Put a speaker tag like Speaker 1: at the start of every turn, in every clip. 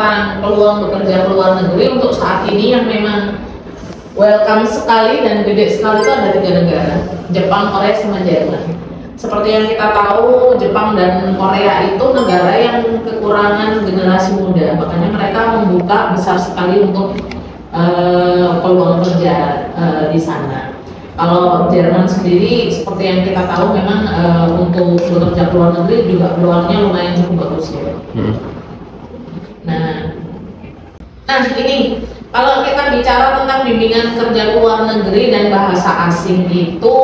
Speaker 1: tentang peluang bekerja ke luar negeri untuk saat ini yang memang welcome sekali dan gede sekali itu ada 3 negara, Jepang, Korea, sama Jerman. Seperti yang kita tahu, Jepang dan Korea itu negara yang kekurangan generasi muda, makanya mereka membuka besar sekali untuk peluang kerja di sana. Kalau Jerman sendiri, seperti yang kita tahu, memang untuk bekerja ke luar negeri juga peluangnya lumayan cukup bagus ya. Nah ini kalau kita bicara tentang bimbingan kerja ke luar negeri dan bahasa asing itu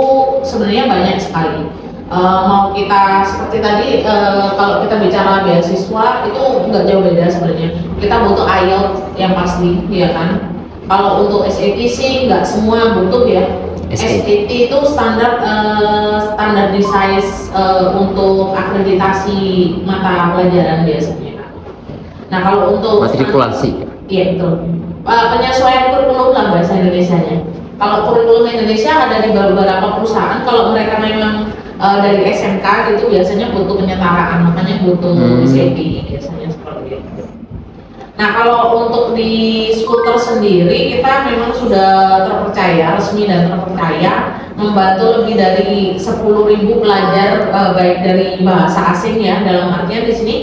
Speaker 1: sebenarnya banyak sekali. Mau kita seperti tadi, kalau kita bicara beasiswa itu nggak jauh beda sebenarnya. Kita butuh IELTS yang pasti, ya kan? Kalau untuk SAT sih nggak semua butuh ya. SAT itu standar size untuk akreditasi mata pelajaran biasanya. Nah kalau untuk
Speaker 2: matrikulasi,
Speaker 1: iya betul. Penyesuaian kurikulum lah bahasa Indonesianya. Kalau kurikulum Indonesia ada di beberapa perusahaan, kalau mereka memang dari SMK gitu biasanya butuh penyetaraan, makanya butuh SAT biasanya seperti itu. Nah kalau untuk di skuter sendiri kita memang sudah terpercaya, resmi dan terpercaya membantu lebih dari 10.000 pelajar baik dari bahasa asing ya, dalam artian di sini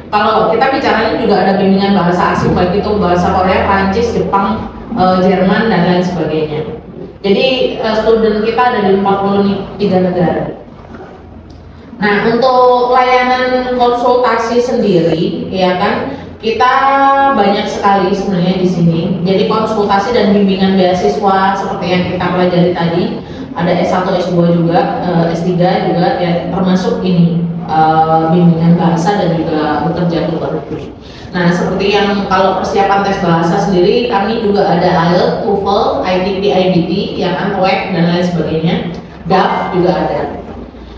Speaker 1: kalau kita bicaranya juga ada bimbingan bahasa asing baik itu bahasa Korea, Prancis, Jepang, Jerman dan lain sebagainya. Jadi student kita ada di 43 negara. Nah untuk layanan konsultasi sendiri ya kan, kita banyak sekali sebenarnya di sini. Jadi konsultasi dan bimbingan beasiswa seperti yang kita pelajari tadi, ada S1, S2 juga, S3 juga ya, termasuk ini bimbingan bahasa dan juga bekerja di luar negeri. Nah seperti yang kalau persiapan tes bahasa sendiri, kami juga ada IELTS, TOEFL, ITP, IBT, yang TOEIC dan lain sebagainya. DAF juga ada.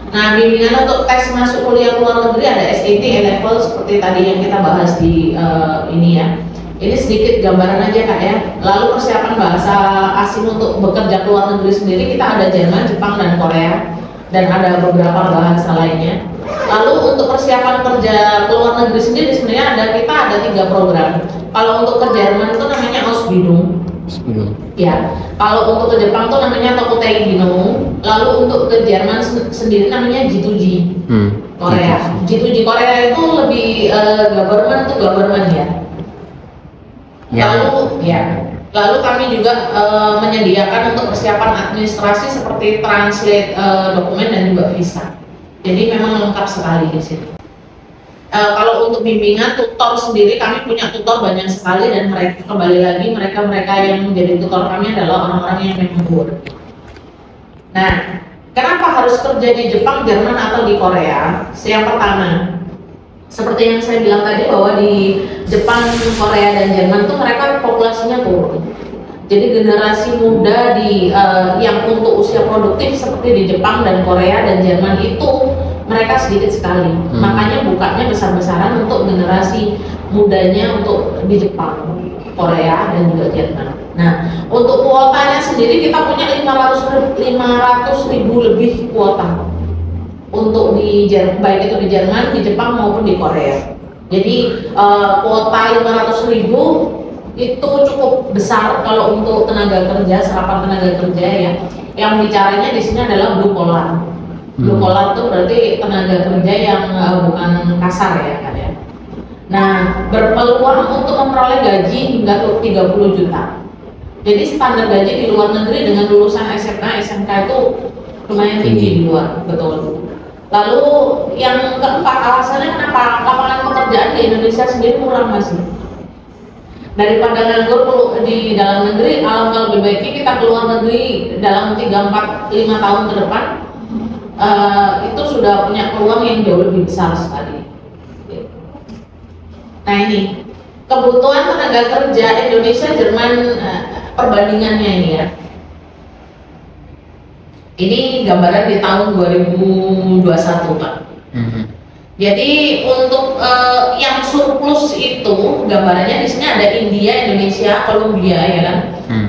Speaker 1: Nah, bimbingan untuk tes masuk kuliah ke luar negeri ada SAT, A-Level seperti tadi yang kita bahas di ini ya. Ini sedikit gambaran aja Kak ya. Lalu persiapan bahasa asing untuk bekerja ke luar negeri sendiri kita ada Jerman, Jepang dan Korea, dan ada beberapa bahasa lainnya. Lalu untuk persiapan kerja ke luar negeri sendiri sebenarnya kita ada 3 program. Kalau untuk ke Jerman itu namanya Ausbildung. Ya, kalau untuk ke Jepang tuh namanya Tokutei Gino. Lalu untuk ke Jerman sendiri namanya G2G. Korea. G2G Korea itu lebih government ya. Lalu kami juga menyediakan untuk persiapan administrasi seperti translate dokumen dan juga visa. Jadi memang lengkap sekali di sini. Kalau untuk bimbingan tutor sendiri kami punya tutor banyak sekali, dan mereka kembali lagi mereka yang menjadi tutor kami adalah orang-orang yang memang worthy. Nah, kenapa harus kerja di Jepang, Jerman atau di Korea? Yang pertama, seperti yang saya bilang tadi bahwa di Jepang, Korea dan Jerman tuh mereka populasinya turun. Jadi generasi muda yang untuk usia produktif seperti di Jepang dan Korea dan Jerman itu mereka sedikit sekali. Makanya bukanya besar-besaran untuk generasi mudanya untuk di Jepang, Korea dan juga Jerman. Nah, untuk kuotanya sendiri kita punya 500.000 lebih kuota untuk baik itu di Jerman, di Jepang maupun di Korea. Jadi kuota 500.000 itu cukup besar kalau untuk tenaga kerja, serapan tenaga kerja ya. Yang bicaranya di sini adalah blue collar. Blue collar itu berarti tenaga kerja yang bukan kasar ya kan ya. Nah, berpeluang untuk memperoleh gaji hingga 30 juta. Jadi standar gaji di luar negeri dengan lulusan SMA, SMK itu lumayan tinggi di luar, betul. Lalu yang keempat alasannya kenapa lapangan pekerjaan di Indonesia sendiri kurang masih. Daripada nganggur di dalam negeri, alangkah lebih baiknya kita keluar negeri dalam 3, 4, 5 tahun ke depan. Itu sudah punya peluang yang jauh lebih besar sekali. Nah ini kebutuhan tenaga kerja Indonesia Jerman, perbandingannya ini ya. Ini gambaran di tahun 2021 Pak. Jadi untuk yang surplus itu gambarannya di sini ada India, Indonesia, Kolombia ya kan,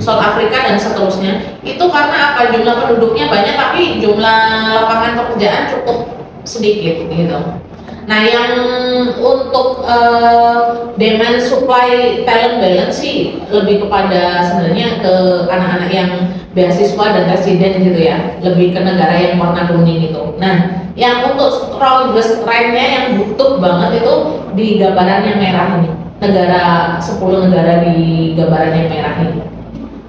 Speaker 1: South Africa dan seterusnya. Itu karena apa? Jumlah penduduknya banyak tapi jumlah lapangan pekerjaan cukup sedikit gitu. Nah, yang untuk demand supply talent balance sih lebih kepada sebenarnya ke anak-anak yang beasiswa dan residen gitu ya, lebih ke negara yang warna kuning gitu. Nah, yang untuk strongest trendnya yang butuh banget itu di gambaran yang merah ini, 10 negara di gambaran yang merah ini,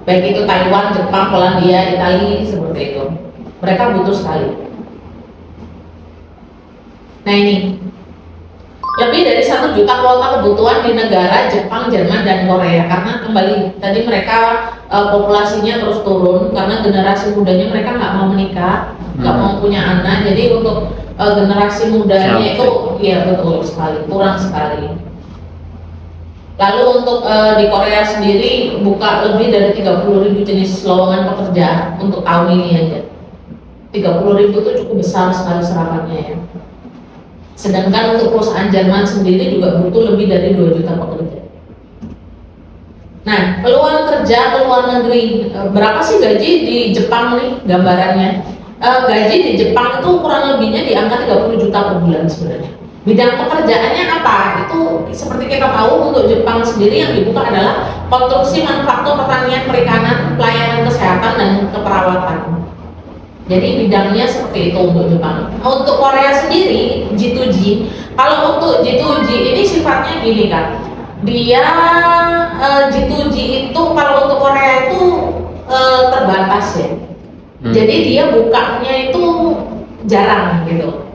Speaker 1: baik itu Taiwan, Jepang, Polandia, Italia, seperti itu. Mereka butuh sekali. Nah, ini lebih dari 1 juta kuota kebutuhan di negara Jepang, Jerman, dan Korea, karena kembali tadi mereka populasinya terus turun karena generasi mudanya mereka nggak mau menikah, nggak mau punya anak. Jadi untuk generasi mudanya itu ya betul sekali, kurang sekali. Lalu untuk di Korea sendiri buka lebih dari 30.000 jenis lowongan pekerja untuk tahun ini aja. 30.000 itu cukup besar sekali serapannya ya. Sedangkan untuk perusahaan Jerman sendiri juga butuh lebih dari 2 juta pekerja. Nah, peluang kerja ke luar negeri, berapa sih gaji di Jepang nih gambarannya? Gaji di Jepang itu kurang lebihnya di angka 30 juta per bulan sebenarnya. Bidang pekerjaannya apa? Itu seperti kita tahu untuk Jepang sendiri yang dibuka adalah konstruksi, manufaktur, pertanian, perikanan, pelayanan kesehatan, dan keperawatan. Jadi bidangnya seperti itu untuk Jepang. Untuk Korea sendiri, G2G. Kalau untuk G2G ini sifatnya gini kan, dia G2G itu kalau untuk Korea itu terbatas ya. Jadi dia bukanya itu jarang gitu.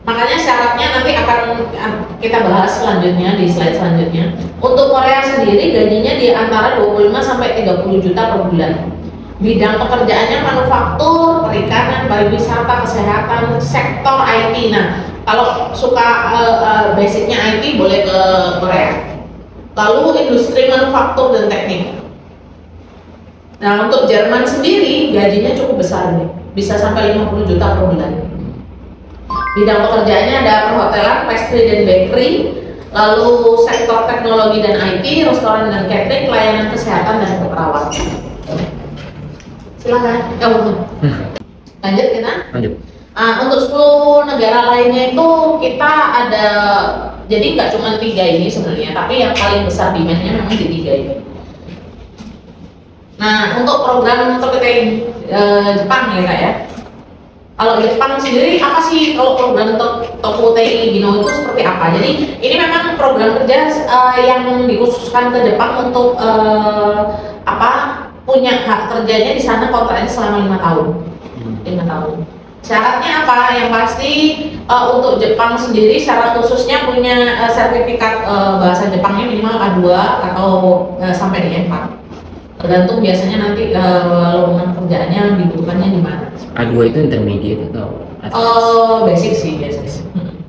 Speaker 1: Makanya syaratnya nanti akan kita bahas selanjutnya di slide selanjutnya. Untuk Korea sendiri gajinya di antara 25 sampai 30 juta per bulan. Bidang pekerjaannya manufaktur, perikanan, pariwisata, kesehatan, sektor IT. Nah, kalau suka basicnya IT boleh ke Korea. Lalu industri manufaktur dan teknik. Nah, untuk Jerman sendiri gajinya cukup besar nih, bisa sampai 50 juta per bulan. Bidang pekerjaannya ada perhotelan, pastry dan bakery, lalu sektor teknologi dan IT, restoran dan catering, pelayanan kesehatan dan keperawatan. Silakan. Lanjut kita. Lanjut. Untuk 10 negara lainnya itu kita ada, jadi nggak cuma 3 ini sebenarnya, tapi yang paling besar demandnya memang di 3 ini. Nah, untuk program Tokutei Jepang ya kak ya. Kalau Jepang sendiri apa sih kalau program Tokutei Gino itu seperti apa? Jadi ini memang program kerja yang dikhususkan ke Jepang untuk punya hak kerjanya di sana, kontraknya selama 5 tahun. 5 tahun. Syaratnya apa? Yang pasti untuk Jepang sendiri syarat khususnya punya sertifikat bahasa Jepangnya minimal A2 atau sampai di E4. Tergantung biasanya nanti lowongan kerjaannya dibutuhkannya di mana.
Speaker 2: A2 itu intermediate atau
Speaker 1: basic sih biasanya.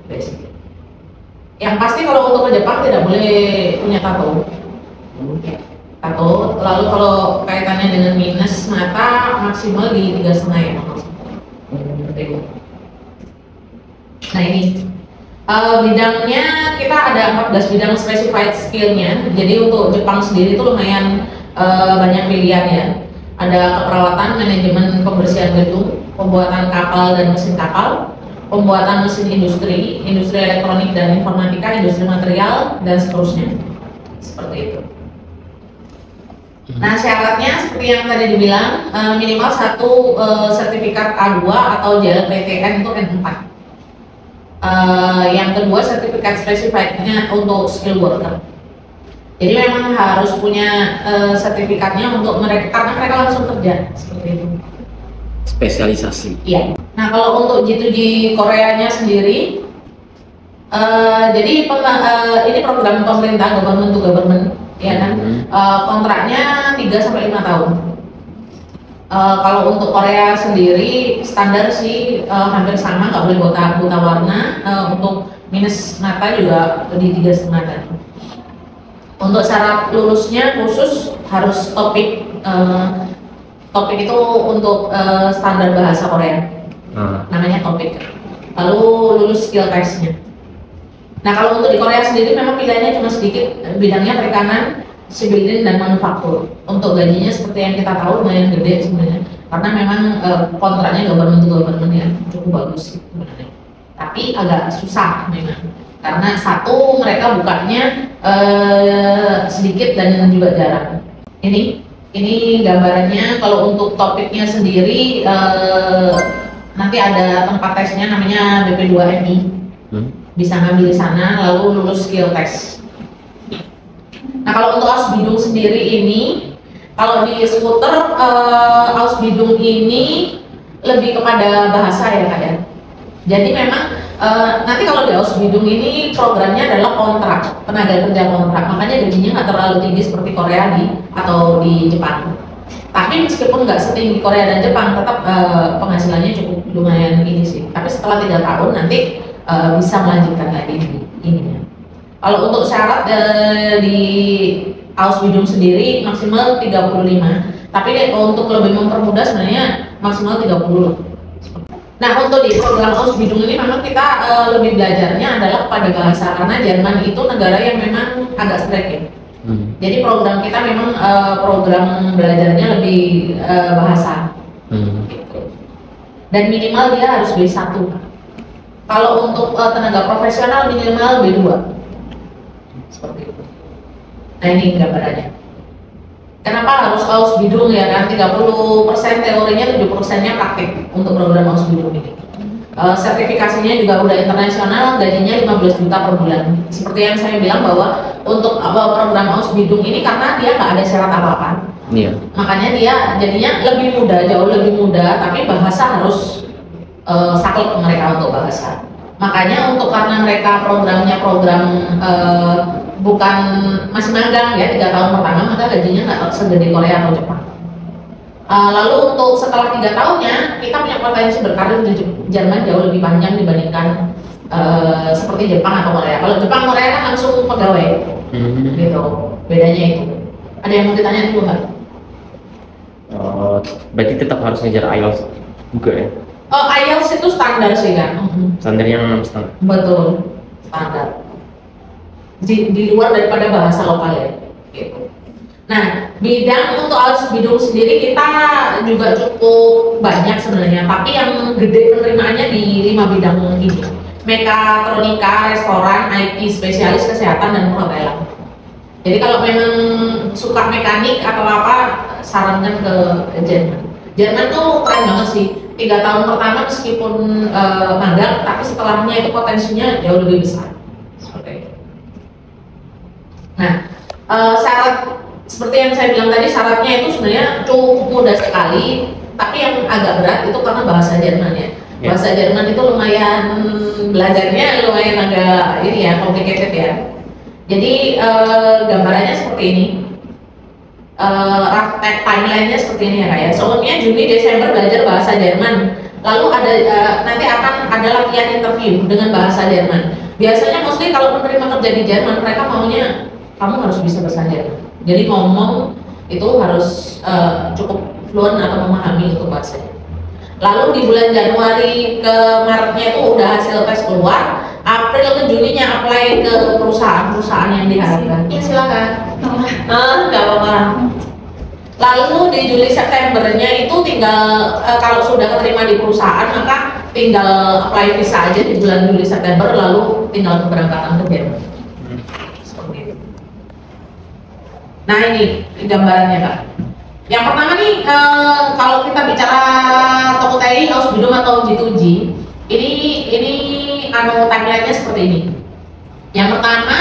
Speaker 1: Basic. Yang pasti kalau untuk ke Jepang tidak boleh punya tato. Tato. Lalu kalau kaitannya dengan minus mata maksimal di 3,5 ya. Nah ini bidangnya kita ada 14 bidang specified skillnya. Jadi untuk Jepang sendiri itu lumayan banyak pilihan ya. Ada keperawatan, manajemen pembersihan gedung, pembuatan kapal dan mesin kapal, pembuatan mesin industri, industri elektronik dan informatika, industri material, dan seterusnya. Seperti itu. Nah syaratnya seperti yang tadi dibilang minimal 1 sertifikat A2 atau JLPTN itu N4. Yang kedua sertifikat spesifiknya untuk skill worker. Jadi memang harus punya sertifikatnya untuk mereka karena mereka langsung kerja seperti itu.
Speaker 2: Spesialisasi.
Speaker 1: Iya. Nah kalau untuk G2G Koreanya sendiri, jadi ini program pemerintah government to government. Ya kan, kontraknya 3 sampai 5 tahun. Kalau untuk Korea sendiri standar sih hampir sama, nggak boleh buta warna. Untuk minus mata juga di 3,5 tadi. Untuk syarat lulusnya khusus harus topik itu untuk standar bahasa Korea, namanya topik. Lalu lulus skill testnya. Nah kalau untuk di Korea sendiri memang pilihannya cuma sedikit, bidangnya perikanan, civilian dan manufaktur. Untuk gajinya seperti yang kita tahu lumayan gede sebenarnya, karena memang kontraknya government to government ya cukup bagus sebenarnya. Nah, tapi agak susah memang. Karena satu mereka bukanya sedikit dan juga jarang. Ini gambarannya. Kalau untuk topiknya sendiri nanti ada tempat tesnya namanya BP2MI. Bisa ngambil di sana lalu lulus skill test. Nah kalau untuk Ausbildung sendiri ini, kalau di skuter Ausbildung ini lebih kepada bahasa ya Kak ya. Jadi memang nanti kalau di Ausbildung ini programnya adalah kontrak, tenaga kerja kontrak, makanya gajinya nggak terlalu tinggi seperti Korea atau di Jepang. Tapi meskipun nggak setinggi Korea dan Jepang, tetap penghasilannya cukup lumayan ini sih. Tapi setelah 3 tahun nanti bisa melanjutkan lagi ini. Kalau untuk syarat di Ausbildung sendiri maksimal 35, tapi untuk lebih mempermudah sebenarnya maksimal 30. Nah untuk di program Ausbildung ini memang kita lebih belajarnya adalah pada bahasa, karena Jerman itu negara yang memang agak strict ya. Jadi program kita memang program belajarnya lebih bahasa. Gitu. Dan minimal dia harus B1. Kalau untuk tenaga profesional minimal B2. Seperti itu. Nah ini gambarannya. Kenapa harus Ausbildung ya kan? 30% teorinya, 70%-nya praktik untuk program Ausbildung ini. Sertifikasinya juga udah internasional, gajinya 15 juta per bulan. Seperti yang saya bilang bahwa untuk program Ausbildung ini karena dia nggak ada syarat apa-apa.
Speaker 2: Iya.
Speaker 1: Makanya dia jadinya lebih mudah, jauh lebih mudah, tapi bahasa harus saklek mereka untuk bahasa. Makanya untuk karena mereka programnya program bukan masih magang ya 3 tahun pertama, maka gajinya nggak segede Korea atau Jepang. Lalu untuk setelah 3 tahunnya kita punya potensi berkarir di Jerman jauh lebih panjang dibandingkan seperti Jepang atau Korea. Kalau Jepang Korea kan langsung pegawai, gitu. Bedanya itu. Ada yang mau ditanya dulu nggak?
Speaker 2: Berarti tetap harus ngejar IELTS juga ya?
Speaker 1: IELTS itu standar sih kan.
Speaker 2: Standarnya 6,5.
Speaker 1: Betul, standar. Di luar daripada bahasa lokal ya, gitu. Nah, bidang untuk Ausbildung sendiri kita juga cukup banyak sebenarnya, tapi yang gede penerimaannya di 5 bidang ini: mekatronika, restoran, IT, spesialis kesehatan dan perhotelan. Jadi kalau memang suka mekanik atau apa, sarankan ke Jerman. Jerman tuh keren banget sih. 3 tahun pertama meskipun magang, tapi setelahnya itu potensinya jauh lebih besar. Seperti itu. Nah, syarat seperti yang saya bilang tadi, syaratnya itu sebenarnya cukup mudah sekali, tapi yang agak berat itu karena bahasa Jerman ya. Bahasa Jerman itu lumayan, belajarnya lumayan agak ini ya, complicated ya. Jadi gambarannya seperti ini. Timelinenya seperti ini ya Kak ya. Sebelumnya Juni Desember belajar bahasa Jerman, lalu ada nanti akan ada latihan interview dengan bahasa Jerman. Biasanya mostly kalau penerima kerja di Jerman, mereka maunya kamu harus bisa bahasa Jerman. Jadi ngomong itu harus cukup fluent atau memahami untuk bahasanya. Lalu di bulan Januari ke Maretnya itu udah hasil tes keluar, April ke Juninya apply ke perusahaan-perusahaan yang diharapkan. Ya silakan. Nggak apa-apa. Lalu di Juli Septembernya itu tinggal kalau sudah keterima di perusahaan maka tinggal apply visa aja di bulan Juli September, lalu tinggal keberangkatan ke Jerman. Seperti itu. Nah ini gambarannya Kak. Yang pertama nih kalau kita bicara TOKUTEI, Ausbildung atau G2G, ini timelinenya seperti ini. Yang pertama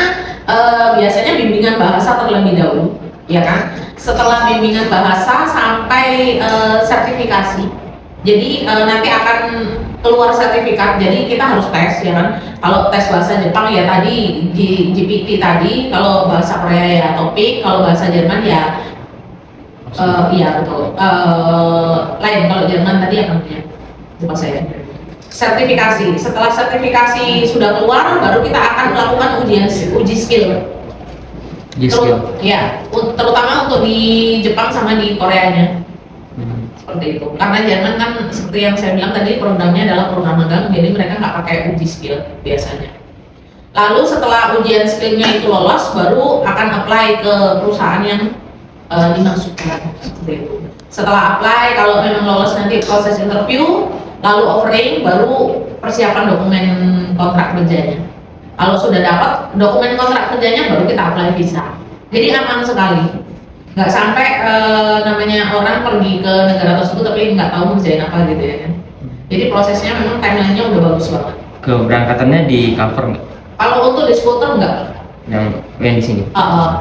Speaker 1: biasanya bimbingan bahasa terlebih dahulu, ya kan? Setelah bimbingan bahasa sampai sertifikasi. Jadi nanti akan keluar sertifikat. Jadi kita harus tes, ya kan? Kalau tes bahasa Jepang ya tadi GPT tadi, kalau bahasa Korea ya TOPIK, kalau bahasa Jerman ya iya betul. Lain kalau Jerman tadi akan punya. Lupa saya. Sertifikasi. Setelah sertifikasi sudah keluar, baru kita akan melakukan uji skill. Ya, terutama untuk di Jepang sama di Koreanya. Seperti itu. Karena Jerman kan seperti yang saya bilang tadi programnya adalah program magang, jadi mereka nggak pakai uji skill biasanya. Lalu setelah ujian skillnya itu lolos, baru akan apply ke perusahaan yang dimaksudkan. Seperti itu. Setelah apply, kalau memang lolos nanti proses interview, lalu offering, baru persiapan dokumen kontrak kerjanya. Kalau sudah dapat dokumen kontrak kerjanya baru kita apply visa. Jadi aman sekali. Nggak sampai namanya orang pergi ke negara tersebut tapi nggak tahu kerjain apa gitu ya kan. Jadi prosesnya memang timelinenya udah bagus banget.
Speaker 2: Keberangkatannya di cover nggak?
Speaker 1: Kalau untuk di skuter nggak.
Speaker 2: Yang di sini.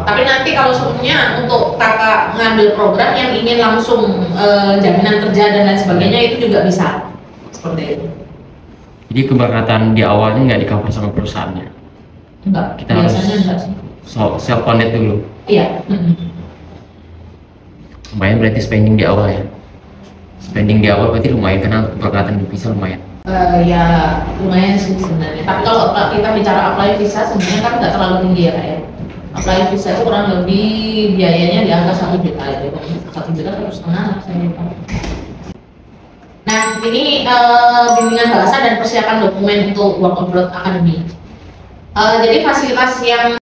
Speaker 1: Tapi nanti kalau sebenarnya untuk kakak ngambil program yang ingin langsung jaminan kerja dan lain sebagainya itu juga bisa seperti itu.
Speaker 2: Jadi keberangkatan di awalnya nggak di cover sama perusahaannya?
Speaker 1: Enggak,
Speaker 2: Kita
Speaker 1: biasanya enggak sih.
Speaker 2: Self connect dulu.
Speaker 1: Iya.
Speaker 2: Lumayan berarti spending di awal ya? Spending di awal berarti lumayan karena keberangkatan di visa lumayan.
Speaker 1: Ya lumayan sih sebenarnya. Tapi kalau kita bicara apply visa sebenarnya kan nggak terlalu tinggi ya Kak ya. Apply visa itu kurang lebih biayanya di angka 1 juta ya. 1 juta 1,5 saya lupa. Nah ini bimbingan bahasa dan persiapan dokumen untuk Work Abroad Academy. Jadi fasilitas yang